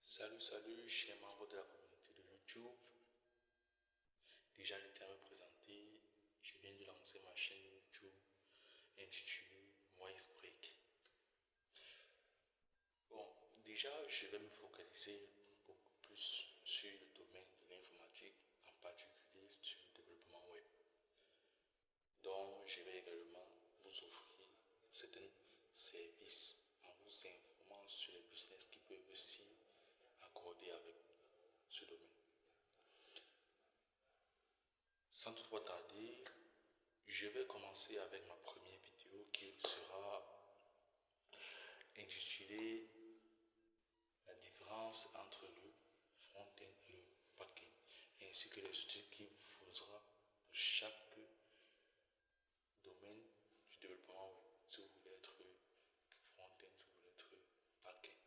Salut, chers membres de la communauté de YouTube. Déjà, je tiens à me présenter. Je viens de lancer ma chaîne YouTube intitulée Voicebreak. Bon, déjà, je vais me focaliser beaucoup plus sur le domaine de l'informatique, en particulier sur le développement web. Donc, je vais également vous offrir certains services en vous informant sur les business qui peuvent s'y accorder avec ce domaine. Sans toutefois tarder, je vais commencer avec ma première vidéo qui sera intitulée La différence entre le front-end et le back-end, ainsi que les outils qu'il vous faudra pour chaque domaine du développement web, si vous voulez être front-end, si vous voulez être back-end,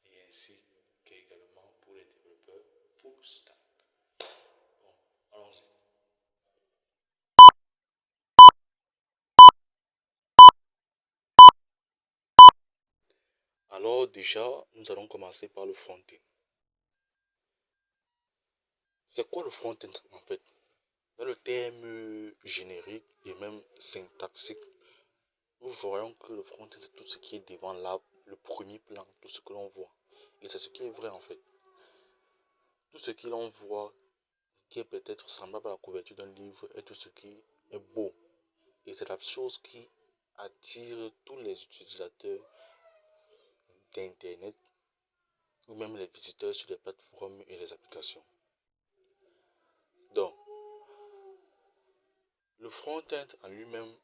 et ainsi qu'également pour les développeurs full stack. Bon, allons-y. Alors déjà, nous allons commencer par le front-end. C'est quoi le front-end en fait? Dans le terme générique et même syntaxique, nous voyons que le front-end c'est tout ce qui est devant le premier plan, tout ce que l'on voit. Et c'est ce qui est vrai en fait. Tout ce que l'on voit, qui est peut-être semblable à la couverture d'un livre, est tout ce qui est beau. Et c'est la chose qui attire tous les utilisateurs d'Internet ou même les visiteurs sur les plateformes et les applications. Donc, le front-end en lui-même,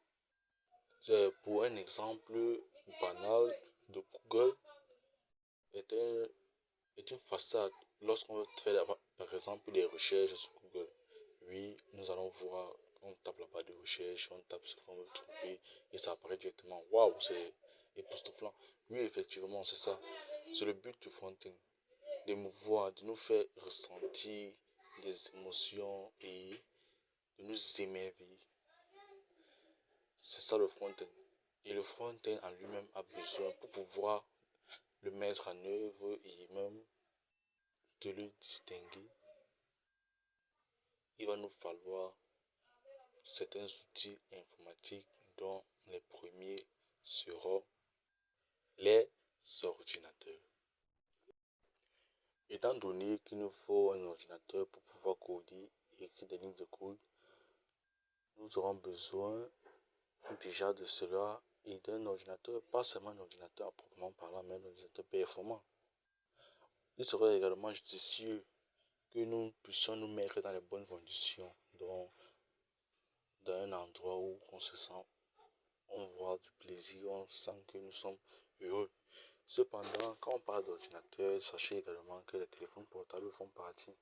pour un exemple banal de Google, est une façade. Lorsqu'on fait par exemple des recherches sur Google, oui, nous allons voir, on tape la barre de recherche, on tape ce qu'on veut trouver et ça apparaît directement. Waouh, c'est époustouflant. Oui, effectivement, c'est ça. C'est le but du front-end, d'émouvoir, de nous faire ressentir des émotions et de nous émerveiller. C'est ça le front-end. Et le front-end en lui-même a besoin, pour pouvoir le mettre en œuvre et même de le distinguer, il va nous falloir certains outils informatiques dont les premiers seront les ordinateurs. Étant donné qu'il nous faut un ordinateur pour pouvoir coder et écrire des lignes de code, nous aurons besoin déjà de cela et d'un ordinateur, pas seulement un ordinateur à proprement parlant, mais un ordinateur performant. Il serait également judicieux que nous puissions nous mettre dans les bonnes conditions, donc dans un endroit où on se sent, on voit du plaisir, on sent que nous sommes heureux. Cependant, quand on parle d'ordinateur, sachez également que les téléphones portables font partie.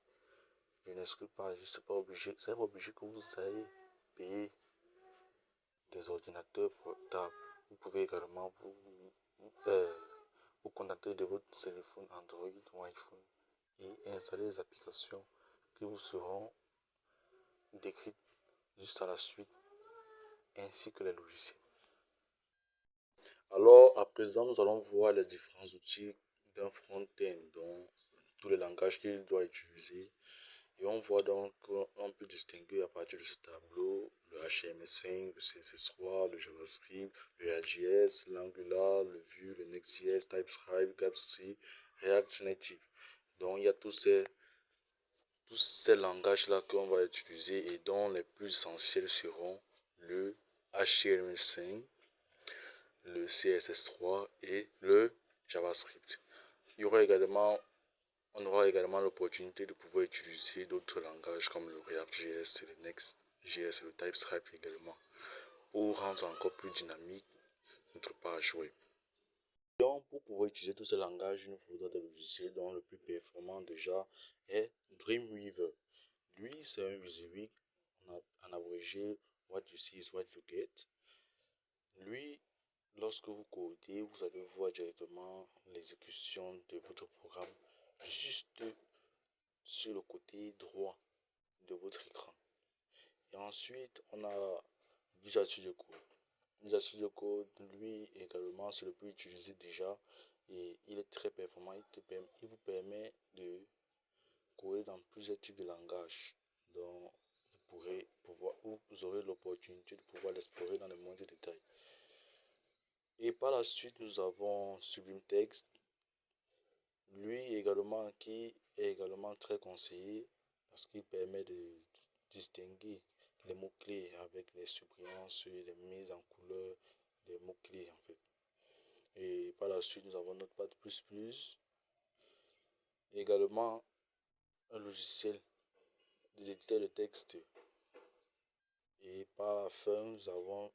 Je n'exclus pas, je ne suis pas obligé, c'est pas obligé que vous ayez payé des ordinateurs portables. Vous pouvez également vous contenter de votre téléphone Android ou iPhone et installer les applications qui vous seront décrites juste à la suite, ainsi que les logiciels. Alors, à présent, nous allons voir les différents outils d'un front-end, donc tous les langages qu'il doit utiliser. Et on voit donc qu'on peut distinguer à partir de ce tableau le HTML5, le CSS3, le JavaScript, le React.js, l'Angular, le Vue, le Next.js, TypeScript, GraphC, React Native. Donc il y a tous ces langages-là qu'on va utiliser et dont les plus essentiels seront le HTML5, le CSS3 et le JavaScript. On aura également l'opportunité de pouvoir utiliser d'autres langages comme le React.js, le Next.js et le TypeScript également pour rendre encore plus dynamique notre page web. Donc, pour pouvoir utiliser tous ces langages, il nous faudra des logiciels dont le plus performant déjà est Dreamweaver. Lui, c'est un WYSIWYG, en abrégé What you see is what you get. Lui, lorsque vous codez, vous allez voir directement l'exécution de votre programme juste sur le côté droit de votre écran. Et ensuite, on a Visual Studio Code. Visual Studio Code, lui également, c'est le plus utilisé déjà et il est très performant. Il vous permet de coder dans plusieurs types de langages. Donc, vous aurez l'opportunité de pouvoir l'explorer dans le moindre détail. Et par la suite, nous avons Sublime Text, lui également, qui est également très conseillé parce qu'il permet de distinguer les mots-clés avec les suppléances et les mises en couleur des mots-clés en fait. Et par la suite, nous avons Notepad++, également un logiciel d'éditeur de texte. Et par la fin, nous avons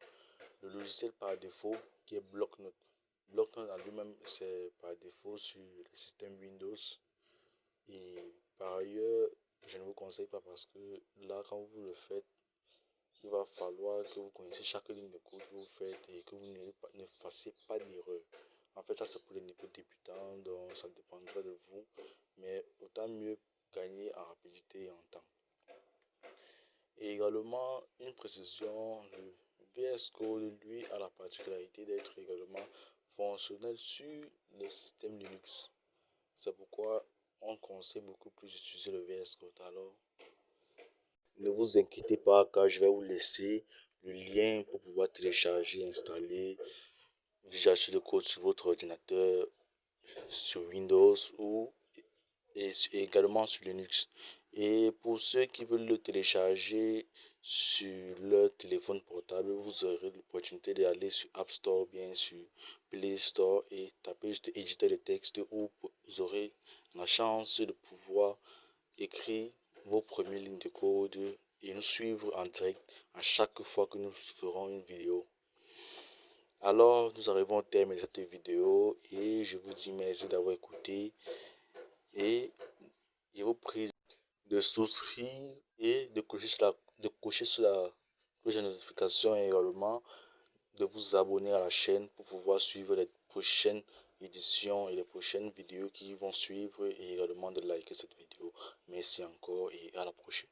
le logiciel par défaut qui est Blocknote. Blocknote en lui-même, c'est par défaut sur le système Windows. Et par ailleurs, je ne vous conseille pas parce que là, quand vous le faites, il va falloir que vous connaissiez chaque ligne de code que vous faites et que vous ne fassiez pas d'erreur. En fait, ça c'est pour les niveaux débutants, donc ça dépendra de vous. Mais autant mieux gagner en rapidité et en temps. Et également, une précision, le VS Code, lui, a la particularité d'être également fonctionnel sur les systèmes Linux. C'est pourquoi on conseille beaucoup plus d'utiliser le VS Code. Alors, ne vous inquiétez pas car je vais vous laisser le lien pour pouvoir télécharger, installer Visual Studio Code sur votre ordinateur, sur Windows et également sur Linux. Et pour ceux qui veulent le télécharger sur leur téléphone portable, vous aurez l'opportunité d'aller sur App Store, bien sur Play Store et taper juste éditeur de texte où vous aurez la chance de pouvoir écrire vos premières lignes de code et nous suivre en direct à chaque fois que nous ferons une vidéo. Alors, nous arrivons au terme de cette vidéo et je vous dis merci d'avoir écouté et je vous prie de souscrire et de cocher sur la cloche de notification et également de vous abonner à la chaîne pour pouvoir suivre les prochaines éditions et les prochaines vidéos qui vont suivre et également de liker cette vidéo. Merci encore et à la prochaine.